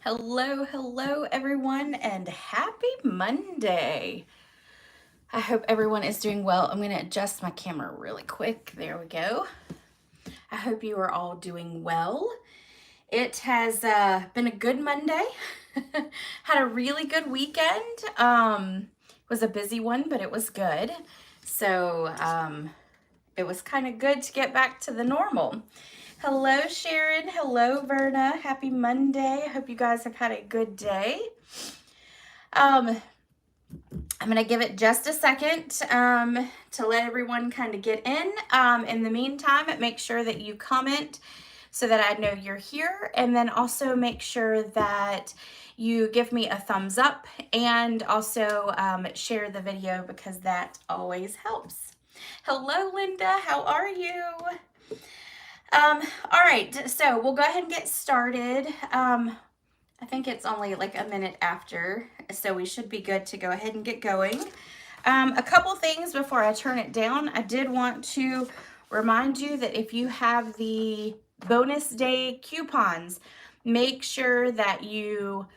Hello everyone, and happy Monday. I hope everyone is doing well. I'm going to adjust my camera really quick. There we go. I hope you are all doing well. It has been a good Monday. Had a really good weekend. It was a busy one, but it was good. So it was kind of good to get back to the normal. Hello, Sharon. Hello, Verna. Happy Monday. I hope you guys have had a good day. I'm going to give it just a second to let everyone kind of get in. In the meantime, make sure that you comment so that I know you're here. And then also make sure that you give me a thumbs up and also share the video because that always helps. Hello, Linda. How are you? All right, so we'll go ahead and get started. I think it's only like a minute after, so we should be good to go ahead and get going. A couple things before I turn it down. I did want to remind you that if you have the bonus day coupons, make sure that you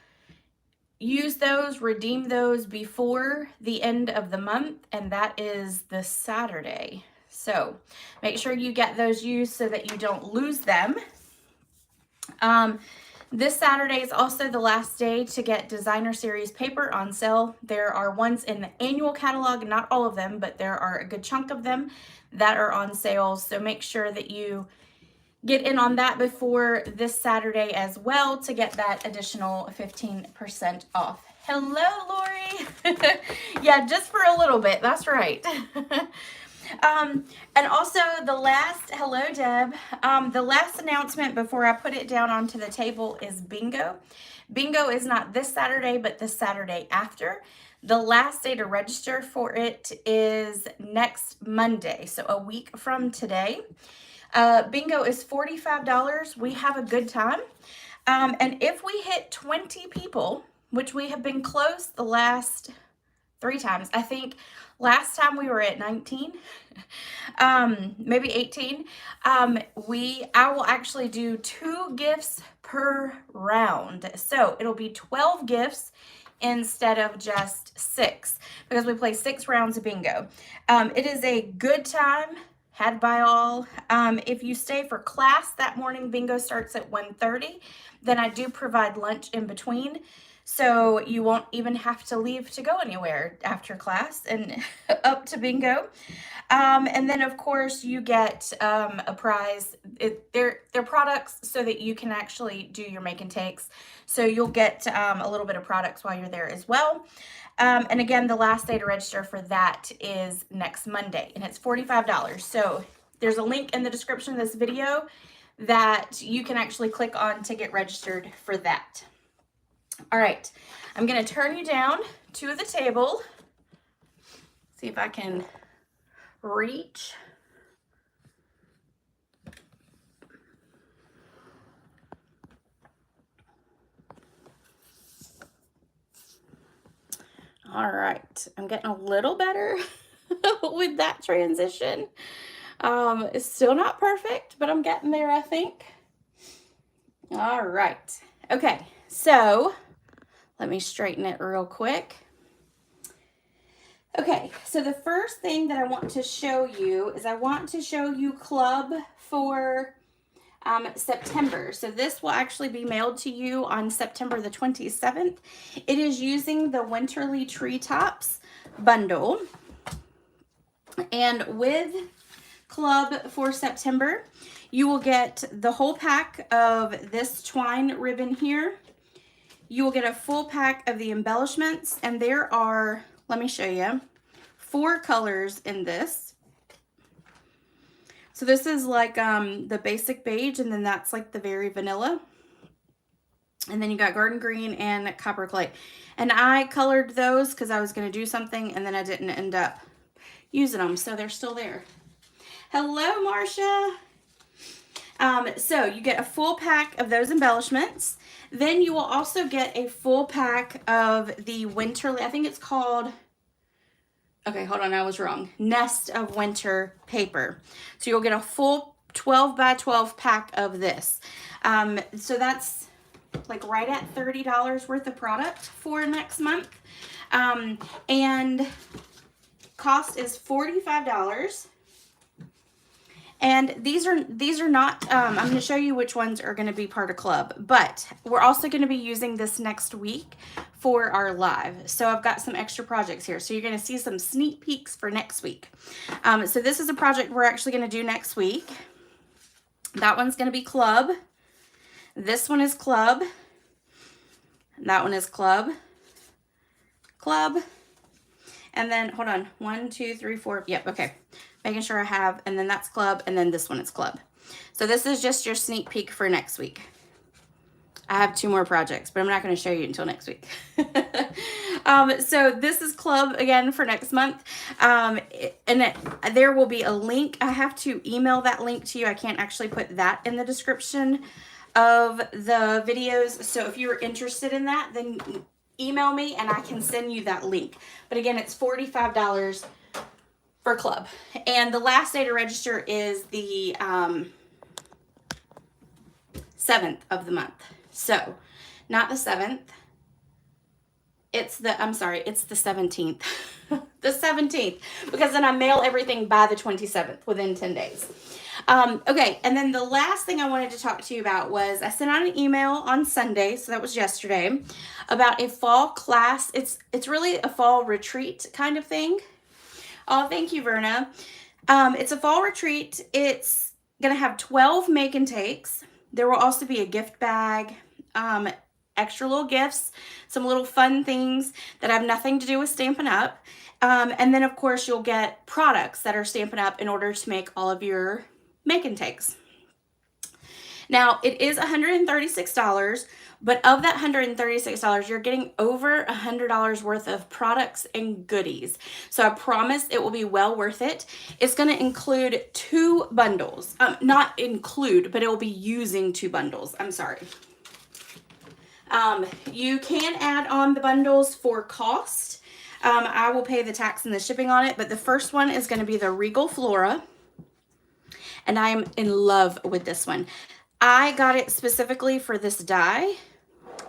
use those, redeem those before the end of the month, and that is this Saturday. So make sure you get those used so that you don't lose them. This Saturday is also the last day to get designer series paper on sale. There are ones in the annual catalog, not all of them, but there are a good chunk of them that are on sale. So make sure that you get in on that before this Saturday as well to get that additional 15% off. Hello, Lori. Yeah, just for a little bit. That's right. And also hello, Deb. The last announcement before I put it down onto the table is bingo. Bingo is not this Saturday, but the Saturday after. The last day to register for it is next Monday, so a week from today. Bingo is $45. We have a good time. And if we hit 20 people, which we have been close the last 3 times, I think last time we were at 19, maybe 18. I will actually do 2 gifts per round. So it'll be 12 gifts instead of just 6 because we play 6 rounds of bingo. It is a good time, had by all. If you stay for class that morning, bingo starts at 1:30. Then I do provide lunch in between. So you won't even have to leave to go anywhere after class and up to bingo. And then of course you get a prize. They're products so that you can actually do your make and takes. So you'll get a little bit of products while you're there as well. And again, the last day to register for that is next Monday, and it's $45. So there's a link in the description of this video that you can actually click on to get registered for that. All right, I'm going to turn you down to the table. See if I can reach. All right, I'm getting a little better with that transition. It's still not perfect, but I'm getting there, I think. All right, okay, so let me straighten it real quick. Okay, so the first thing that I want to show you is I want to show you club for September. So this will actually be mailed to you on September the 27th. It is using the Winterly Treetops bundle. And with club for September, you will get the whole pack of this twine ribbon here. You will get a full pack of the embellishments, and there are, let me show you, 4 colors in this. So this is like the basic beige, and then that's like the very vanilla. And then you got garden green and copper clay. And I colored those because I was going to do something, and then I didn't end up using them, so they're still there. Hello, Marcia. So you get a full pack of those embellishments. Then you will also get a full pack of the Winterly, I think it's called, okay, hold on, I was wrong. Nest of Winter paper. So you'll get a full 12 by 12 pack of this. So that's like right at $30 worth of product for next month. And cost is $45. And these are not, I'm going to show you which ones are going to be part of club, but we're also going to be using this next week for our live. So I've got some extra projects here. So you're going to see some sneak peeks for next week. So this is a project we're actually going to do next week. That one's going to be club. This one is club. That one is club. Club. And then, hold on, 1, 2, 3, 4. Yep, okay. Making sure I have, and then that's club, and then this one is club. So this is just your sneak peek for next week. I have 2 more projects, but I'm not going to show you until next week. So this is club again for next month. There will be a link. I have to email that link to you. I can't actually put that in the description of the videos. So if you're interested in that, then email me and I can send you that link. But again, it's $45 for club. And the last day to register is the 7th of the month. So not the 7th. It's the 17th. The 17th, because then I mail everything by the 27th within 10 days. Okay, and then the last thing I wanted to talk to you about was I sent out an email on Sunday, so that was yesterday, about a fall class. It's really a fall retreat kind of thing. Oh, thank you, Verna. It's a fall retreat. It's going to have 12 make and takes. There will also be a gift bag, extra little gifts, some little fun things that have nothing to do with Stampin' Up. And then, of course, you'll get products that are Stampin' Up in order to make all of your make and takes. Now, it is $136, but of that $136, you're getting over $100 worth of products and goodies. So I promise it will be well worth it. It's going to include 2 bundles. Not include, but it will be using 2 bundles. I'm sorry. You can add on the bundles for cost. I will pay the tax and the shipping on it, but the first one is going to be the Regal Flora. And I am in love with this one. I got it specifically for this die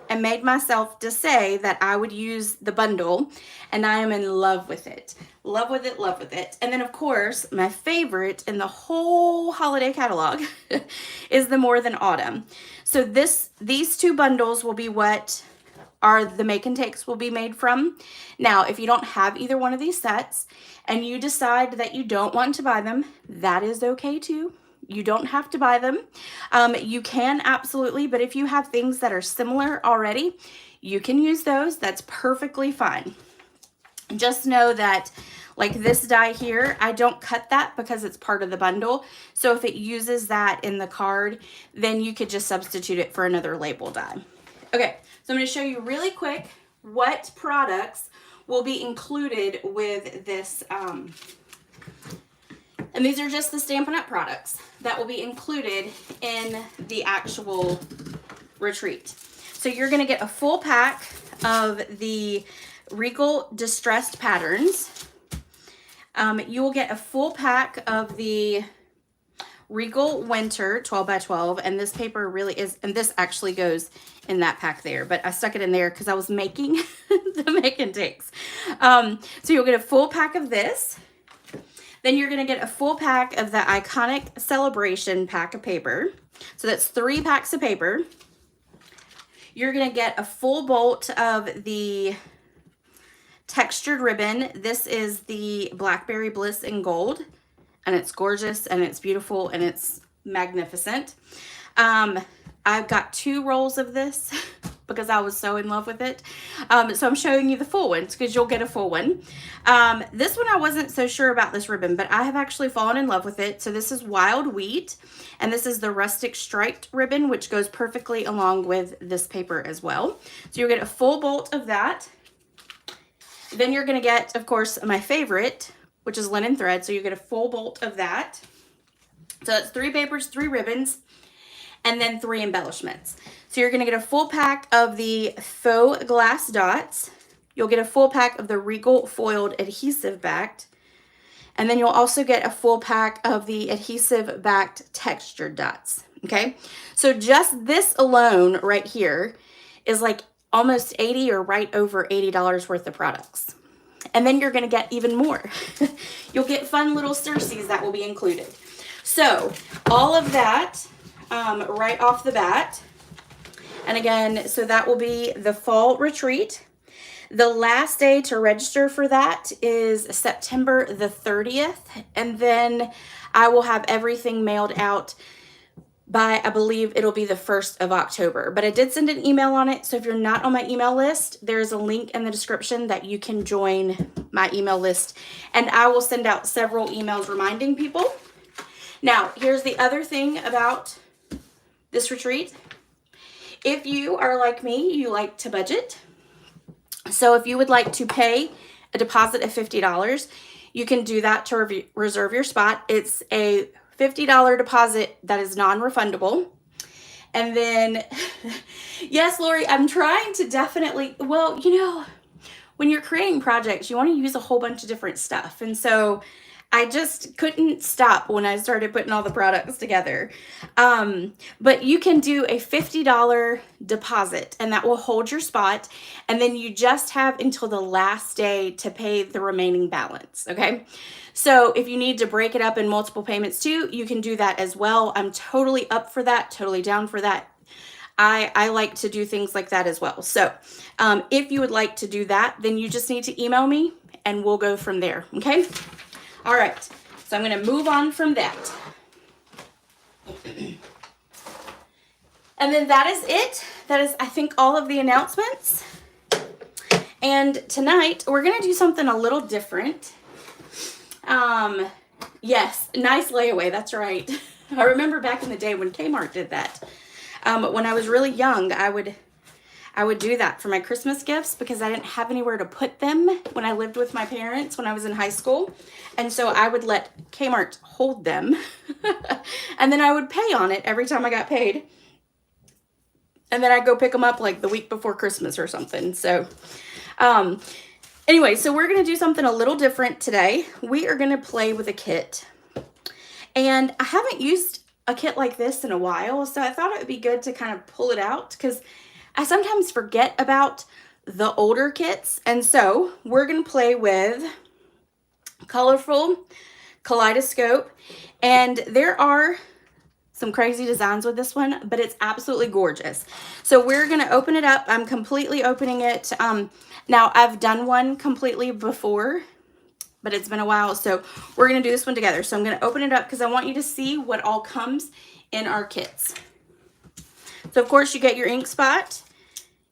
and made myself to say that I would use the bundle, and I am in love with it. Love with it, love with it. And then, of course, my favorite in the whole holiday catalog is the More Than Autumn. So these 2 bundles will be what are the make and takes will be made from. Now, if you don't have either one of these sets and you decide that you don't want to buy them, that is okay too. You don't have to buy them. You can absolutely, but if you have things that are similar already, you can use those. That's perfectly fine. Just know that, like this die here, I don't cut that because it's part of the bundle. So if it uses that in the card, then you could just substitute it for another label die. Okay, so I'm going to show you really quick what products will be included with this. And these are just the Stampin' Up! Products that will be included in the actual retreat. So you're going to get a full pack of the Regal Distressed Patterns. You will get a full pack of the Regal Winter 12 by 12, and this paper really is, and this actually goes in that pack there, but I stuck it in there because I was making the make and takes. So you'll get a full pack of this. Then you're going to get a full pack of the Iconic Celebration pack of paper. So that's 3 packs of paper. You're going to get a full bolt of the textured ribbon. This is the Blackberry Bliss in gold, and it's gorgeous and it's beautiful and it's magnificent. I've got 2 rolls of this because I was so in love with it. So I'm showing you the full ones because you'll get a full one. This one I wasn't so sure about this ribbon, but I have actually fallen in love with it. So this is Wild Wheat, and this is the Rustic Striped ribbon, which goes perfectly along with this paper as well. So you'll get a full bolt of that. Then you're going to get, of course, my favorite, which is linen thread. So you get a full bolt of that. So it's 3 papers, 3 ribbons, and then 3 embellishments. So you're going to get a full pack of the faux glass dots. You'll get a full pack of the Regal foiled adhesive backed. And then you'll also get a full pack of the adhesive backed textured dots. Okay, so just this alone right here is like almost 80 or right over $80 worth of products. And then you're going to get even more. You'll get fun little Circes that will be included. So all of that right off the bat. And again, so that will be the fall retreat. The last day to register for that is September the 30th. And then I will have everything mailed out by, I believe it'll be the 1st of October. But I did send an email on it. So if you're not on my email list, there's a link in the description that you can join my email list. And I will send out several emails reminding people. Now, here's the other thing about this retreat. If you are like me, you like to budget. So if you would like to pay a deposit of $50, you can do that to reserve your spot. It's a $50 deposit that is non-refundable. And then, yes, Lori, I'm trying to definitely, well, you know, when you're creating projects, you want to use a whole bunch of different stuff. And so I just couldn't stop when I started putting all the products together. But you can do a $50 deposit and that will hold your spot. And then you just have until the last day to pay the remaining balance. Okay. So if you need to break it up in multiple payments too, you can do that as well. I'm totally up for that, totally down for that. I like to do things like that as well. So if you would like to do that, then you just need to email me and we'll go from there. Okay. All right. So I'm going to move on from that. And then that is it. That is, I think, all of the announcements. And tonight we're going to do something a little different. Yes, nice layaway. That's right. I remember back in the day when Kmart did that. When I was really young, I would do that for my Christmas gifts because I didn't have anywhere to put them when I lived with my parents when I was in high school. And so I would let Kmart hold them and then I would pay on it every time I got paid. And then I'd go pick them up like the week before Christmas or something. So, anyway, so we're going to do something a little different today. We are going to play with a kit. And I haven't used a kit like this in a while, so I thought it would be good to kind of pull it out because I sometimes forget about the older kits. And so we're going to play with colorful Kaleidoscope. And there are some crazy designs with this one, but it's absolutely gorgeous. So we're going to open it up. I'm completely opening it. Now I've done one completely before, but it's been a while. So we're going to do this one together. So I'm going to open it up because I want you to see what all comes in our kits. So of course you get your ink spot,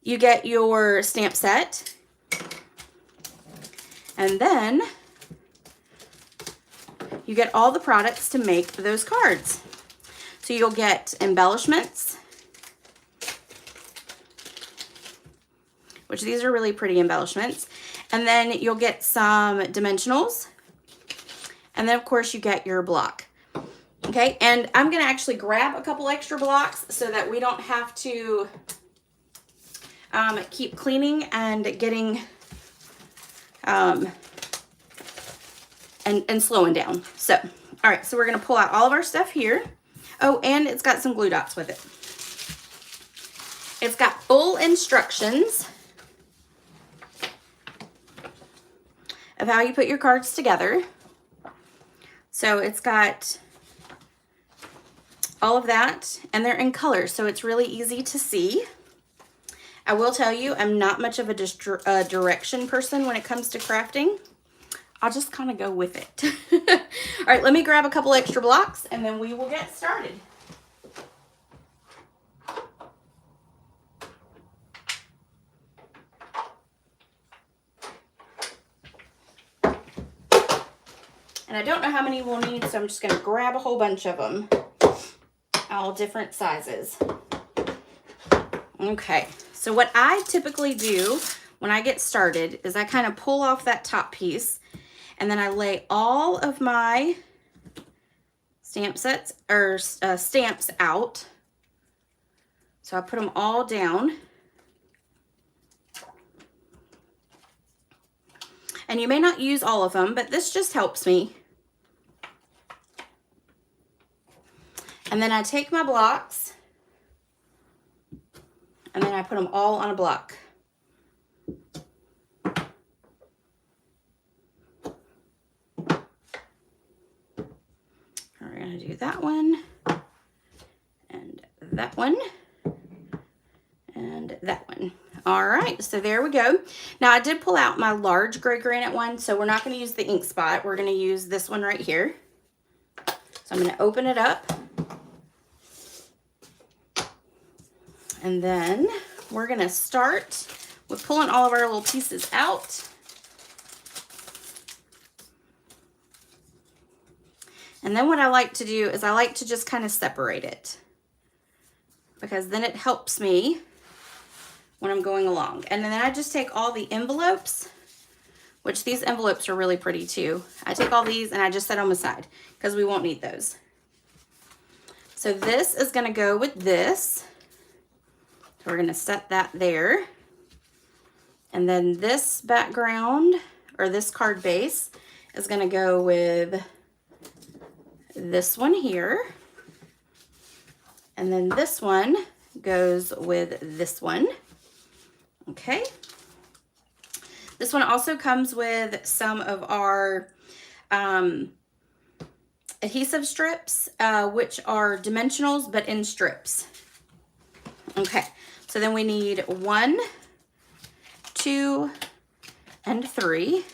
you get your stamp set, and then you get all the products to make those cards. So you'll get embellishments, which these are really pretty embellishments. And then you'll get some dimensionals. And then of course you get your block. Okay, and I'm going to actually grab a couple extra blocks so that we don't have to keep cleaning and getting and slowing down. So, all right, so we're going to pull out all of our stuff here. Oh, and it's got some glue dots with it. It's got full instructions of how you put your cards together. So it's got all of that, and they're in color, so it's really easy to see. I will tell you, I'm not much of a direction person when it comes to crafting. I'll just kind of go with it. All right, let me grab a couple extra blocks, and then we will get started. And I don't know how many we'll need, so I'm just going to grab a whole bunch of them. All different sizes. Okay, so what I typically do when I get started is I kind of pull off that top piece and then I lay all of my stamp sets or stamps out. So I put them all down. And you may not use all of them, but this just helps me. And then I take my blocks and then I put them all on a block. We're going to do that one and that one and that one. All right, so there we go. Now I did pull out my large gray granite one, so we're not going to use the ink spot. We're going to use this one right here. So I'm going to open it up. And then we're going to start with pulling all of our little pieces out. And then what I like to do is I like to just kind of separate it, because then it helps me when I'm going along. And then I just take all the envelopes, which these envelopes are really pretty too. I take all these and I just set them aside because we won't need those. So this is going to go with this. So we're going to set that there. And then this background, or this card base, is going to go with this one here. And then this one goes with this one. Okay. This one also comes with some of our adhesive strips, which are dimensionals, but in strips. Okay. So then we need 1, 2, and 3.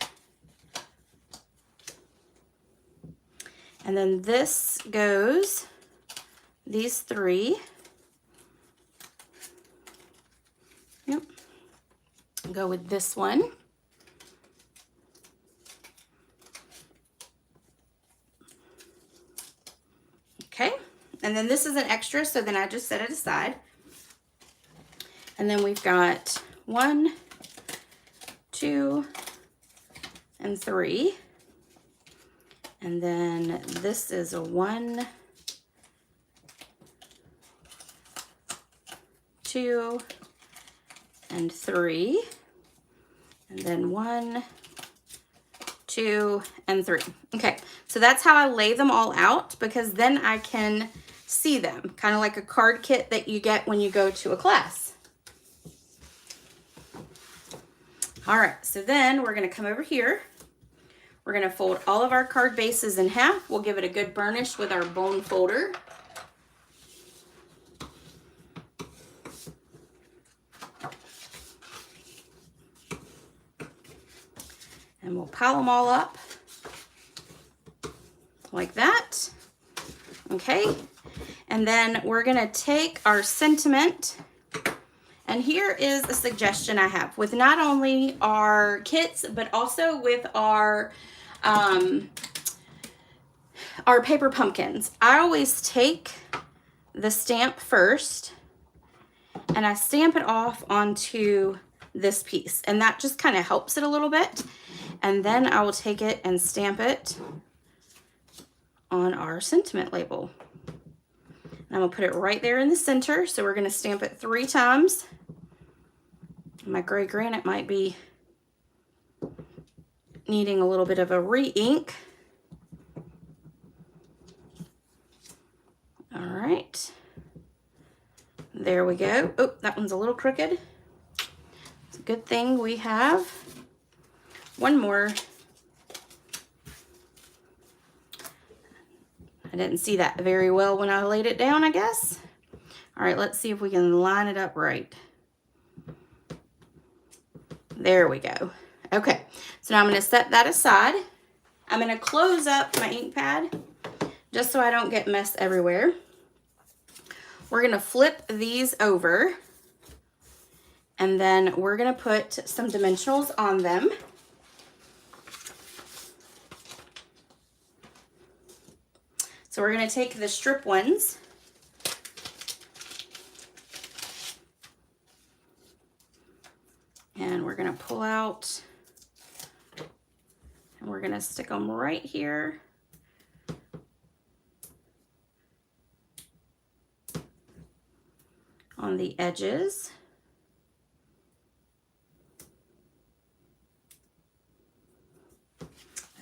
And then this goes, these 3. Yep. Go with this one. Okay. And then this is an extra, so then I just set it aside. And then we've got 1, 2, and 3. And then this is a 1, 2, and 3. And then 1, 2, and 3. Okay, so that's how I lay them all out, because then I can see them, kind of like a card kit that you get when you go to a class. All right, so then we're going to come over here. We're going to fold all of our card bases in half. We'll give it a good burnish with our bone folder. And we'll pile them all up like that. Okay, and then we're going to take our sentiment. And here is a suggestion I have with not only our kits, but also with our paper pumpkins. I always take the stamp first and I stamp it off onto this piece, and that just kind of helps it a little bit. And then I will take it and stamp it on our sentiment label. And I'm gonna put it right there in the center. So we're gonna stamp it 3 times. My gray granite might be needing a little bit of a re-ink. All right, there we go. Oh, that one's a little crooked. It's a good thing we have one more. I didn't see that very well when I laid it down, I guess. All right, let's see if we can line it up right. There we go. Okay, so now I'm going to set that aside. I'm going to close up my ink pad just so I don't get mess everywhere. We're going to flip these over, and then we're going to put some dimensionals on them. So we're going to take the strip ones and we're going to pull out, and we're going to stick them right here on the edges. And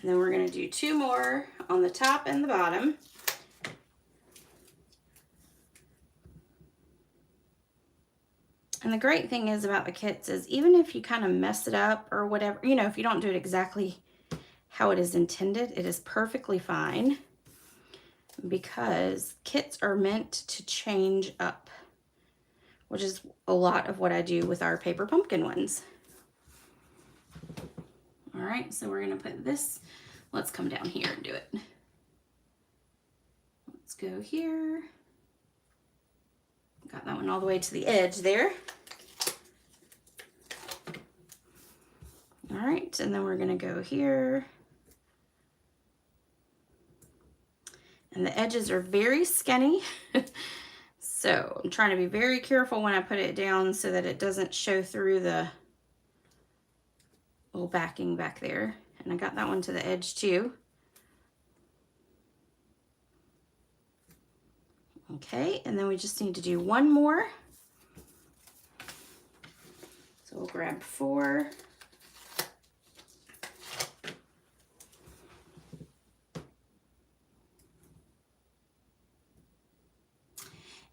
then we're going to do 2 more on the top and the bottom. And the great thing is about the kits is even if you kind of mess it up or whatever, you know, if you don't do it exactly how it is intended, it is perfectly fine, because kits are meant to change up, which is a lot of what I do with our paper pumpkin ones. All right, so we're gonna put this, let's come down here and do it. Let's go here. Got that one all the way to the edge there. All right, and then we're gonna go here. And the edges are very skinny. So I'm trying to be very careful when I put it down so that it doesn't show through the little backing back there. And I got that one to the edge too. Okay, and then we just need to do one more. So we'll grab 4.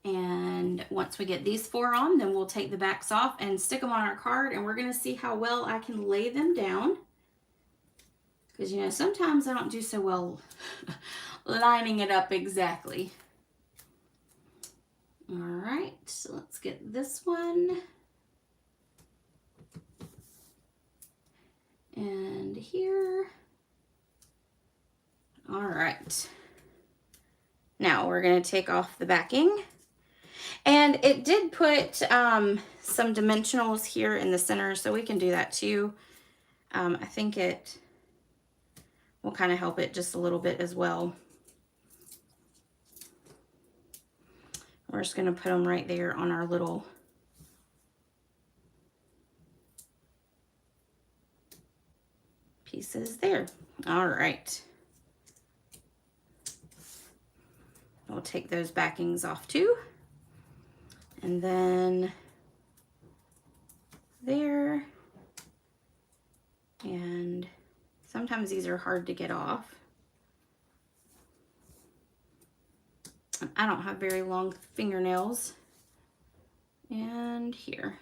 And once we get these 4 on, then we'll take the backs off and stick them on our card, and we're gonna see how well I can lay them down. Because, you know, sometimes I don't do so well lining it up exactly. All right, so let's get this one. And here. All right. Now we're gonna take off the backing. And it did put some dimensionals here in the center, so we can do that too. I think it will kind of help it just a little bit as well. We're just going to put them right there on our little pieces there. All right. We'll take those backings off too. And then there. And sometimes these are hard to get off. I don't have very long fingernails. And here.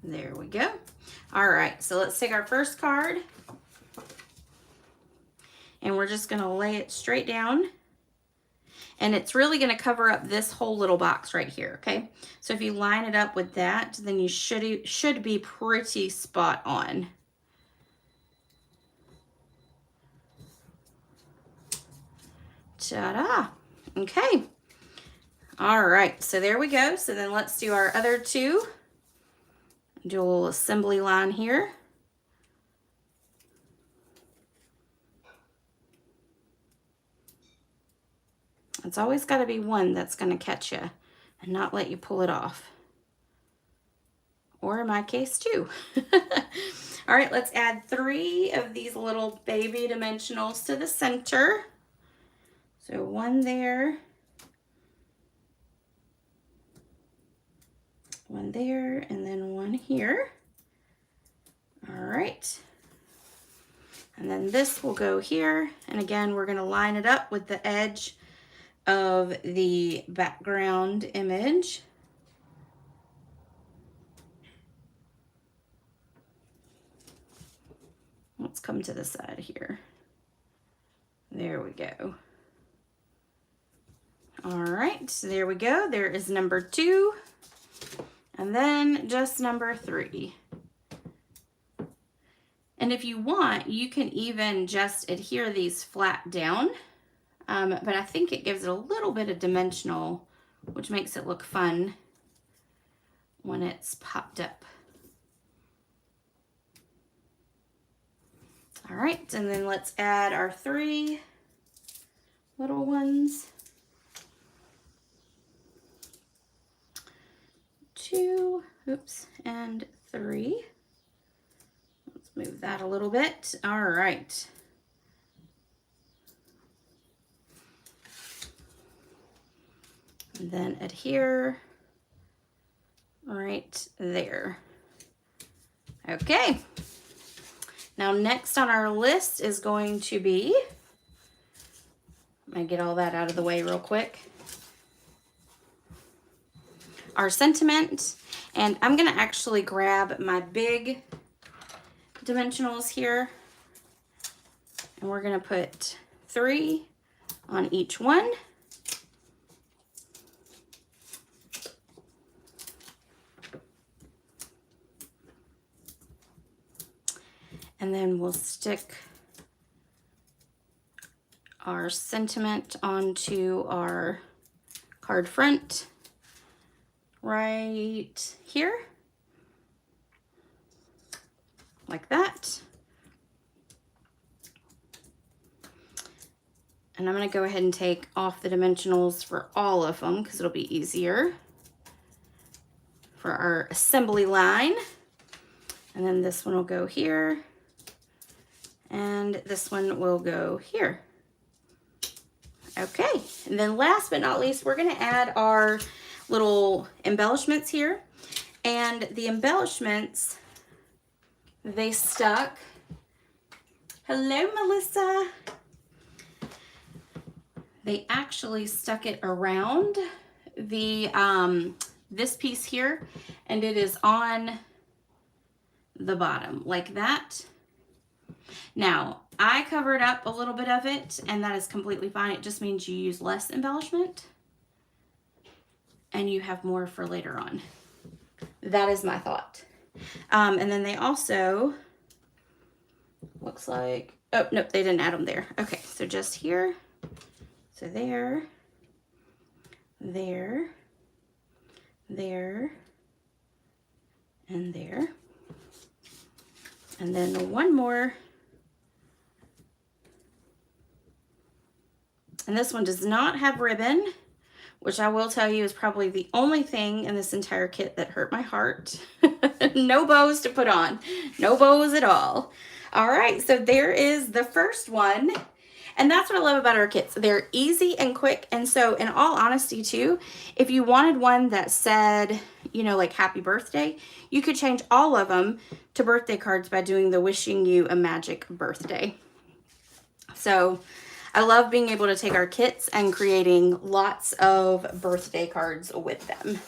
There we go. All right, so let's take our first card. And we're just gonna lay it straight down. And it's really gonna cover up this whole little box right here, okay? So if you line it up with that, then you should be pretty spot on. Ta-da! Okay. All right, so there we go. So then let's do our other 2. Do a little assembly line here. It's always got to be one that's going to catch you and not let you pull it off. Or in my case, 2. All right, let's add 3 of these little baby dimensionals to the center. So 1 there, 1 there, and then 1 here. All right. And then this will go here. And again, we're going to line it up with the edge of the background image. Let's come to the side here. There we go. All right, so there we go. There is number 2. And then just number 3. And if you want, you can even just adhere these flat down. But I think it gives it a little bit of dimensional, which makes it look fun when it's popped up. All right, and then let's add our 3 little ones. 2, oops, and 3. Let's move that a little bit. All right. And then adhere right there. Okay. Now next on our list is going to be, I'm gonna get all that out of the way real quick. our sentiment. And I'm gonna actually grab my big dimensionals here, and we're gonna put 3 on each one. And then we'll stick our sentiment onto our card front right here, like that. And I'm going to go ahead and take off the dimensionals for all of them because it'll be easier for our assembly line. And then this one will go here, and this one will go here. Okay, and then last but not least, we're going to add our little embellishments here. And the embellishments, they stuck. Hello, Melissa. They actually stuck it around the this piece here, and it is on the bottom like that. Now, I covered up a little bit of it, and that is completely fine. It just means you use less embellishment and you have more for later on. That is my thought. And then they also, looks like, oh, nope, they didn't add them there. Okay, so just here. So there, there, there, and there. And then one more. And this one does not have ribbon, which I will tell you is probably the only thing in this entire kit that hurt my heart. No bows to put on. No bows at all. All right, so there is the first one. And that's what I love about our kits. They're easy and quick. And so in all honesty too, if you wanted one that said, you know, like happy birthday, you could change all of them to birthday cards by doing the wishing you a magic birthday. So I love being able to take our kits and creating lots of birthday cards with them.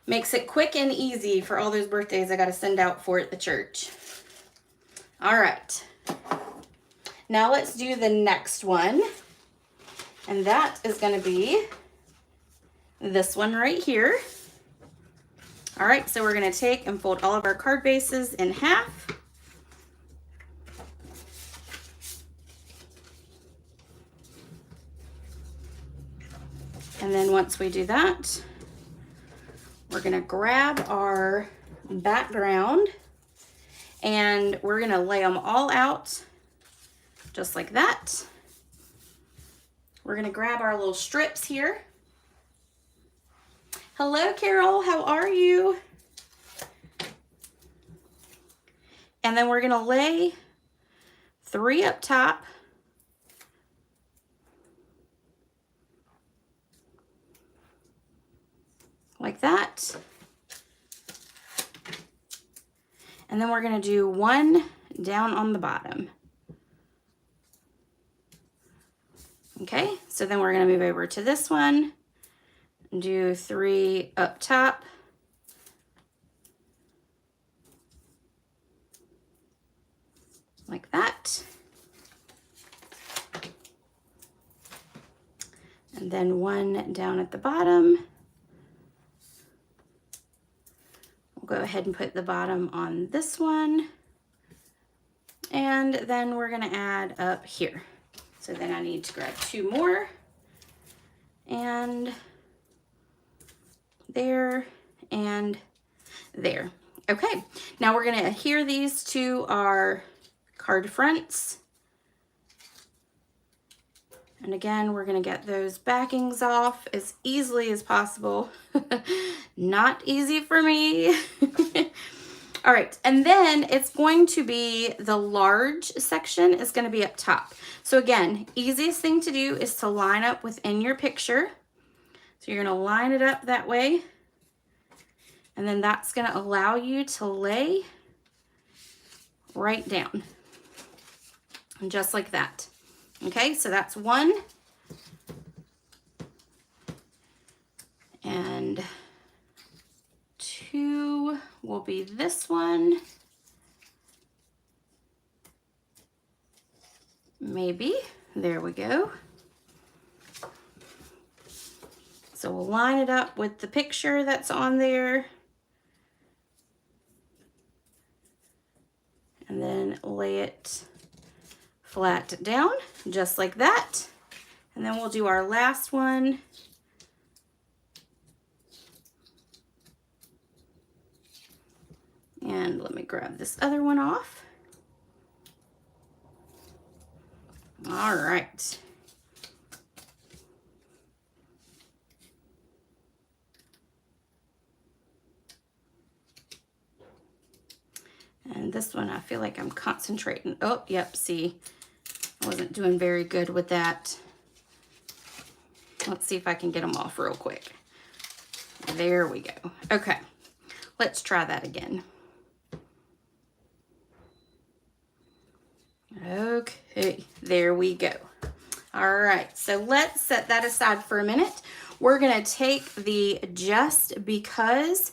Makes it quick and easy for all those birthdays I got to send out for at the church. All right. Now let's do the next one. And that is going to be this one right here. All right, so we're going to take and fold all of our card bases in half. And then once we do that, we're going to grab our background and we're going to lay them all out just like that. We're going to grab our little strips here. Hello, Carol. How are you? And then we're going to lay 3 up top. Like that. And then we're going to do 1 down on the bottom. Okay, so then we're going to move over to this one and do 3 up top. Like that. And then 1 down at the bottom. We'll go ahead and put the bottom on this one. And then we're going to add up here. So then I need to grab 2 more. And there and there. Okay, now we're going to adhere these to our card fronts. And again, we're going to get those backings off as easily as possible. Not easy for me. All right, and then it's going to be the large section is going to be up top. So again, easiest thing to do is to line up within your picture. So you're going to line it up that way. And then that's going to allow you to lay right down. And just like that. Okay, so that's 1. And will be this one. Maybe. There we go. So we'll line it up with the picture that's on there. And then lay it flat down, just like that. And then we'll do our last one. And let me grab this other one off. All right. And this one, I feel like I'm concentrating. Oh, yep, see, I wasn't doing very good with that. Let's see if I can get them off real quick. There we go. Okay, let's try that again. Okay, there we go. All right, so let's set that aside for a minute. We're gonna take the Just Because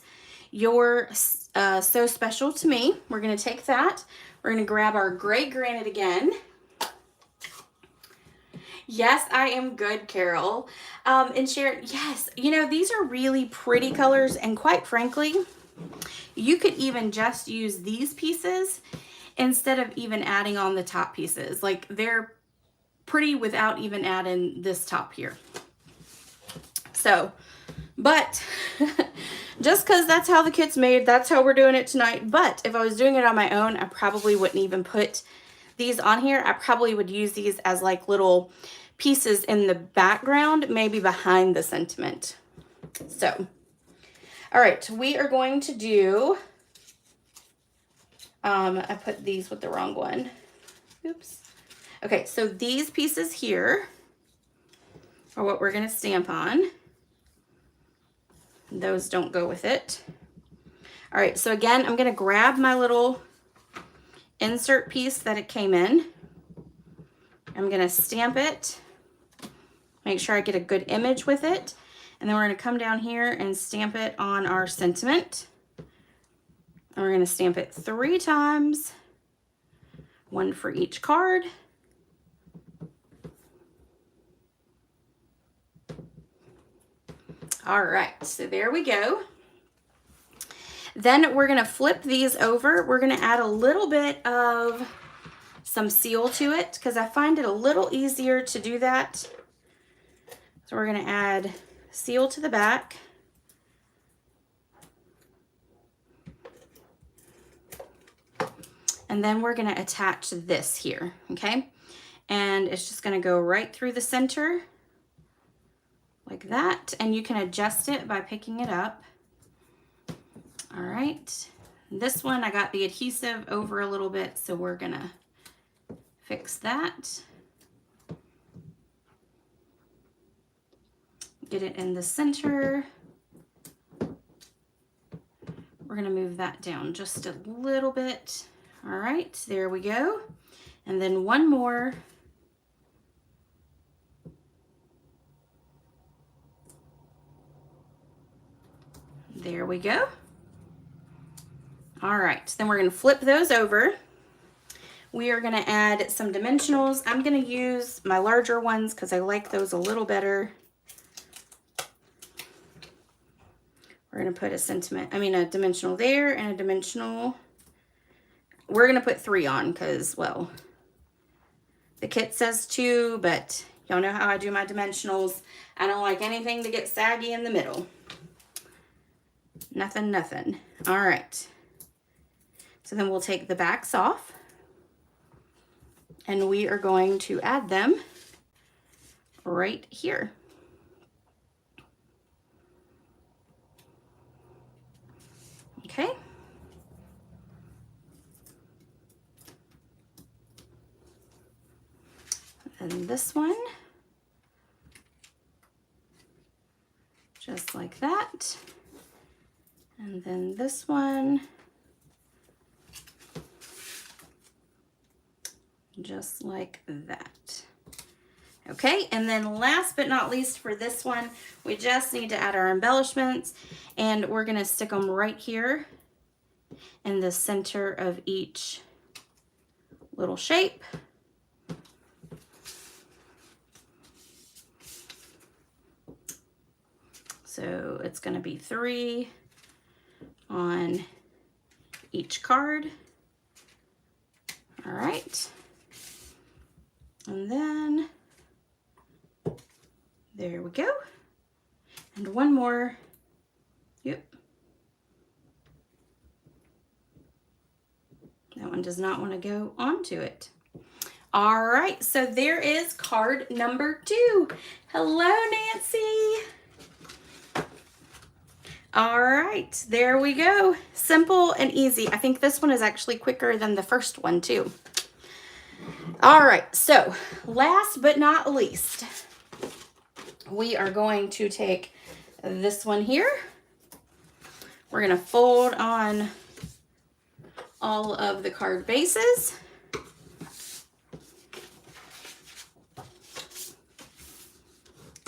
You're So Special to Me. We're gonna take that. We're gonna grab our gray granite again. Yes, I am good, Carol. And Sharon, yes, you know, these are really pretty colors, and quite frankly, you could even just use these pieces instead of even adding on the top pieces. Like, they're pretty without even adding this top here. So, but just because that's how the kit's made, that's how we're doing it tonight. But if I was doing it on my own, I probably wouldn't even put these on here. I probably would use these as like little pieces in the background, maybe behind the sentiment. So, all right, we are going to do, I put these with the wrong one. Oops. Okay, so these pieces here are what we're gonna stamp on. Those don't go with it. All right, so again, I'm gonna grab my little insert piece that it came in. I'm gonna stamp it, make sure I get a good image with it, and then we're gonna come down here and stamp it on our sentiment. And we're gonna stamp it 3 times, 1 for each card. All right, so there we go. Then we're gonna flip these over. We're gonna add a little bit of some seal to it because I find it a little easier to do that. So we're gonna add seal to the back. And then we're gonna attach this here, okay? And it's just gonna go right through the center like that, and you can adjust it by picking it up. All right, this one I got the adhesive over a little bit, so we're gonna fix that. Get it in the center. We're gonna move that down just a little bit. All right, there we go. And then one more. There we go. All right, then we're gonna flip those over. We are gonna add some dimensionals. I'm gonna use my larger ones because I like those a little better. We're gonna put a dimensional there and a dimensional. We're gonna put 3 on because, well, the kit says 2, but y'all know how I do my dimensionals. I don't like anything to get saggy in the middle. Nothing, nothing. All right. So then we'll take the backs off and we are going to add them right here. Okay. And this one, just like that. And then this one, just like that. Okay, and then last but not least for this one, we just need to add our embellishments, and we're gonna stick them right here in the center of each little shape. So it's going to be 3 on each card. All right. And then there we go. And one more. Yep. That one does not want to go onto it. All right, so there is card number 2. Hello, Nancy. All right, there we go. Simple and easy. I think this one is actually quicker than the first one too. All right, so last but not least, we are going to take this one here. We're gonna fold on all of the card bases.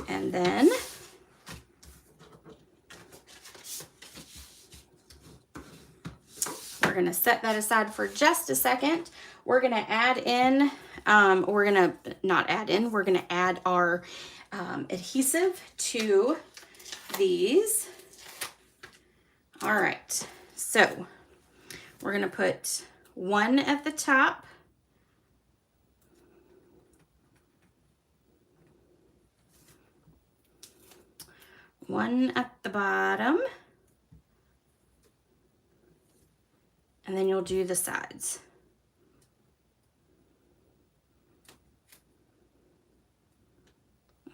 And then we're going to set that aside for just a second. We're going to add in, we're going to add our adhesive to these. All right, so we're going to put one at the top. One at the bottom, and then you'll do the sides.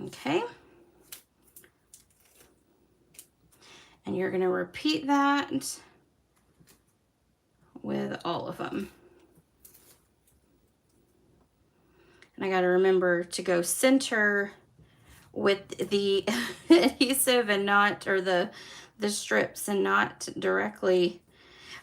Okay. And you're going to repeat that with all of them. And I got to remember to go center with the adhesive and not, or the strips, and not directly.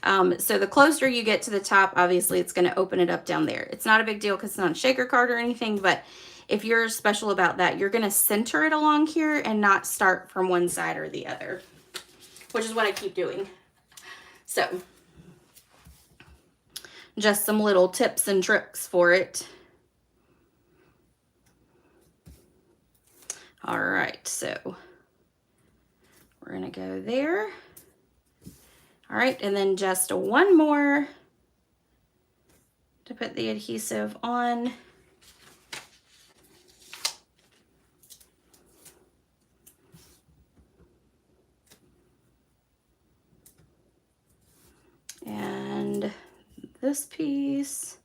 So the closer you get to the top, obviously it's going to open it up down there. It's not a big deal because it's not a shaker card or anything, but if you're special about that, you're going to center it along here and not start from one side or the other, which is what I keep doing. So just some little tips and tricks for it. All right, so we're gonna go there. All right, and then just one more to put the adhesive on. And this piece,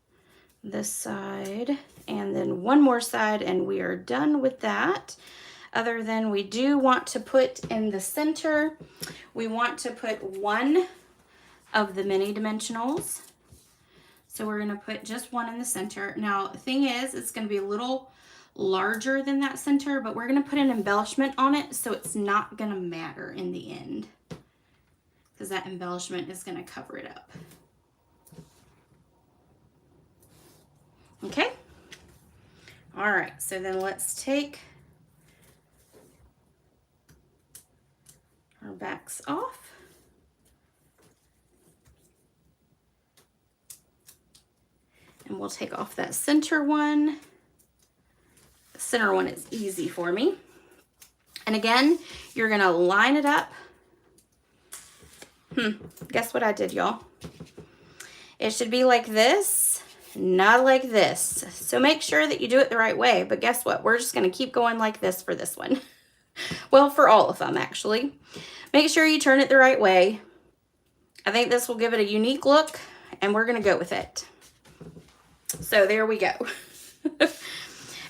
this side, and then one more side, and we are done with that. Other than we do want to put in the center, we want to put one of the mini dimensionals. So we're gonna put just one in the center. Now, the thing is, it's gonna be a little larger than that center, but we're gonna put an embellishment on it, so it's not gonna matter in the end, because that embellishment is gonna cover it up. Okay? All right, so then let's take our backs off. And we'll take off that center one. The center one is easy for me. And again, you're gonna line it up. Guess what I did, y'all? It should be like this, not like this. So make sure that you do it the right way, but guess what? We're just gonna keep going like this for this one. Well, for all of them, actually. Make sure you turn it the right way. I think this will give it a unique look, and we're gonna go with it. So there we go.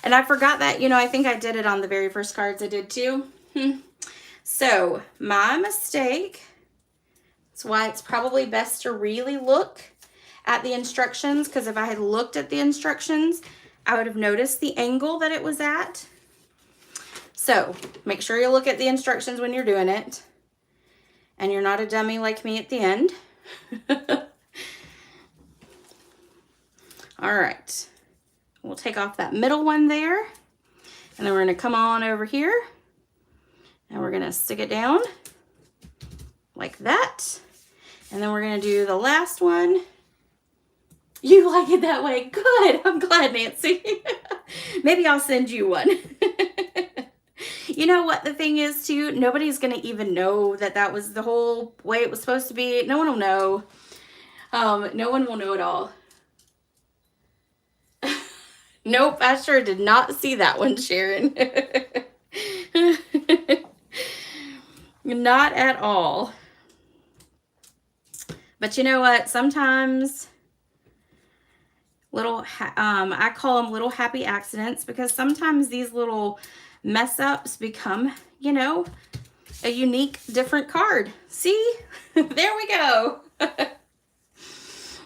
And I forgot that, you know, I think I did it on the very first cards I did too. So my mistake. That's why it's probably best to really look at the instructions, because if I had looked at the instructions, I would have noticed the angle that it was at. So make sure you look at the instructions when you're doing it, and you're not a dummy like me at the end. All right, we'll take off that middle one there, and then we're gonna come on over here, and we're gonna stick it down like that. And then we're gonna do the last one. You like it that way? Good, I'm glad, Nancy. Maybe I'll send you one. You know what the thing is too? Nobody's gonna even know that that was the whole way it was supposed to be. No one will know. No one will know at all. Nope, I sure did not see that one, Sharon. Not at all. But you know what? Sometimes little, I call them little happy accidents, because sometimes these little mess ups become, you know, a unique, different card. See? There we go.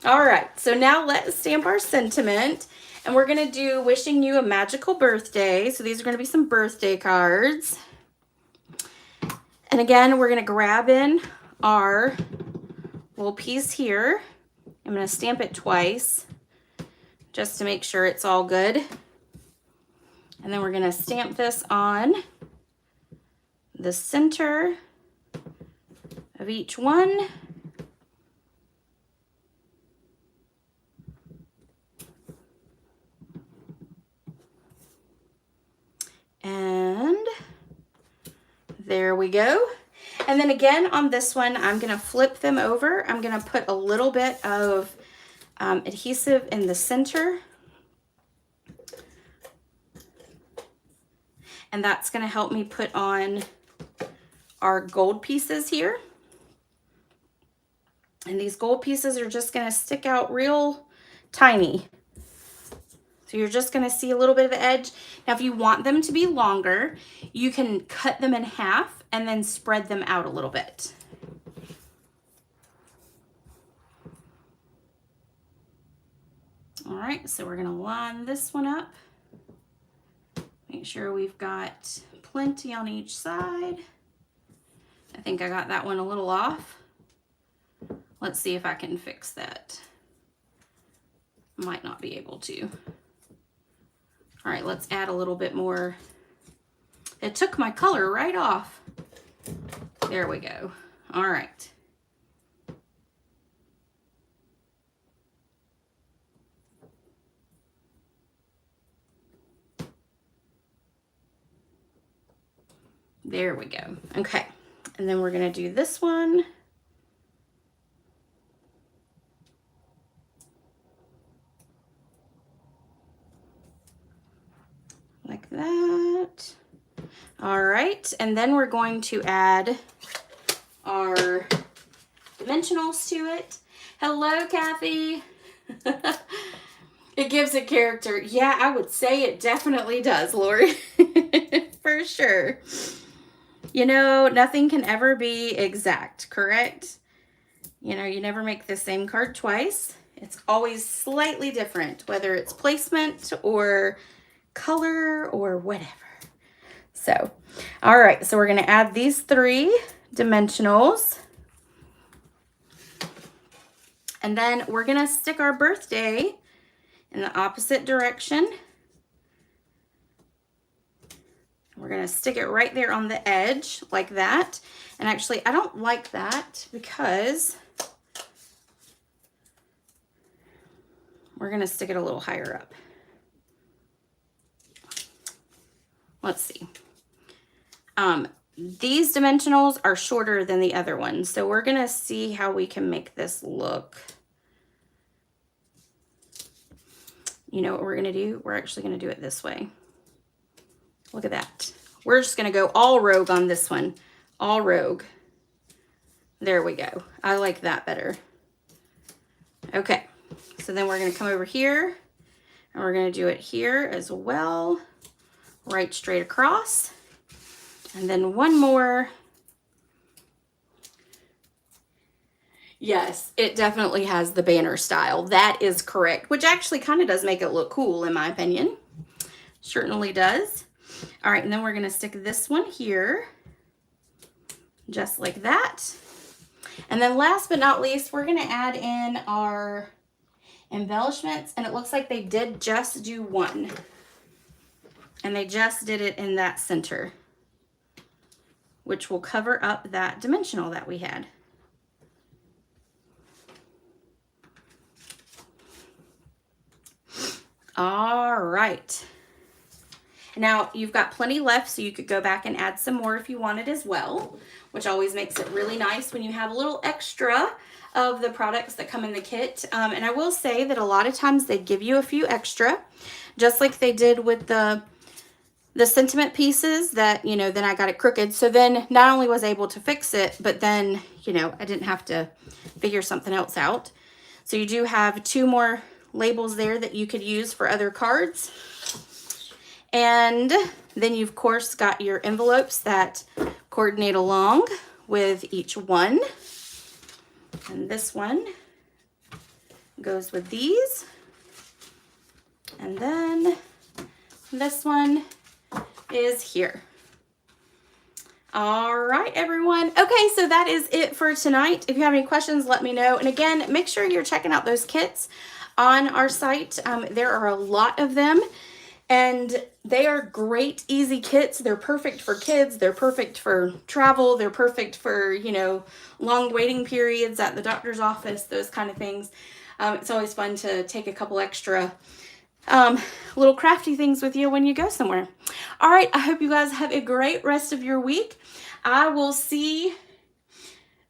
All right, so now let's stamp our sentiment, and we're gonna do wishing you a magical birthday. So these are gonna be some birthday cards. And again, we're gonna grab in our little piece here. I'm gonna stamp it twice just to make sure it's all good. And then we're gonna stamp this on the center of each one. And there we go. And then again on this one, I'm gonna flip them over. I'm gonna put a little bit of adhesive in the center. And that's gonna help me put on our gold pieces here. And these gold pieces are just gonna stick out real tiny. So you're just gonna see a little bit of the edge. Now, if you want them to be longer, you can cut them in half and then spread them out a little bit. All right, so we're gonna line this one up. Make sure we've got plenty on each side. I think I got that one a little off. Let's see if I can fix that. Might not be able to. All right, let's add a little bit more. It took my color right off. There we go. All right. There we go. Okay, and then we're gonna do this one. Like that. All right, and then we're going to add our dimensionals to it. Hello, Kathy. It gives a character. Yeah, I would say it definitely does, Lori. For sure. You know, nothing can ever be exact, correct? You know, you never make the same card twice. It's always slightly different, whether it's placement or color or whatever. So, all right, so we're going to add these 3 dimensionals. And then we're going to stick our birthday in the opposite direction. We're going to stick it right there on the edge like that. And actually, I don't like that because we're going to stick it a little higher up. Let's see. These dimensionals are shorter than the other ones, so we're going to see how we can make this look. You know what we're going to do? We're actually going to do it this way. Look at that. We're just going to go all rogue on this one. All rogue. There we go. I like that better. Okay. So then we're going to come over here and we're going to do it here as well. Right straight across. And then one more. Yes, it definitely has the banner style. That is correct, which actually kind of does make it look cool in my opinion. Certainly does. All right, and then we're going to stick this one here, just like that. And then last but not least, we're going to add in our embellishments, and it looks like they did just do one. And they just did it in that center, which will cover up that dimensional that we had. All right. Now, you've got plenty left, so you could go back and add some more if you wanted as well, which always makes it really nice when you have a little extra of the products that come in the kit. And I will say that a lot of times they give you a few extra, just like they did with the sentiment pieces that, you know, then I got it crooked. So then not only was I able to fix it, but then, you know, I didn't have to figure something else out. So you do have 2 more labels there that you could use for other cards. And then you, of course, got your envelopes that coordinate along with each one. And this one goes with these. And then this one is here. All right, everyone. Okay, so that is it for tonight. If you have any questions, let me know. And again, make sure you're checking out those kits on our site. There are a lot of them, and they are great, easy kits. They're perfect for kids. They're perfect for travel. They're perfect for, you know, long waiting periods at the doctor's office, those kind of things. It's always fun to take a couple extra little crafty things with you when you go somewhere. All right, I hope you guys have a great rest of your week. I will see.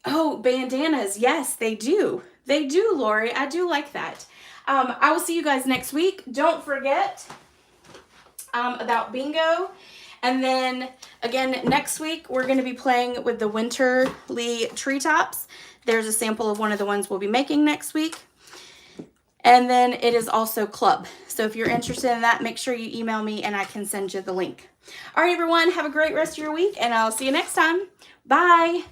Oh, bandanas. Yes, they do. They do, Lori. I do like that. I will see you guys next week. Don't forget about bingo. And then again, next week, we're going to be playing with the winterly treetops. There's a sample of one of the ones we'll be making next week. And then it is also club. So if you're interested in that, make sure you email me and I can send you the link. All right, everyone, have a great rest of your week, and I'll see you next time. Bye.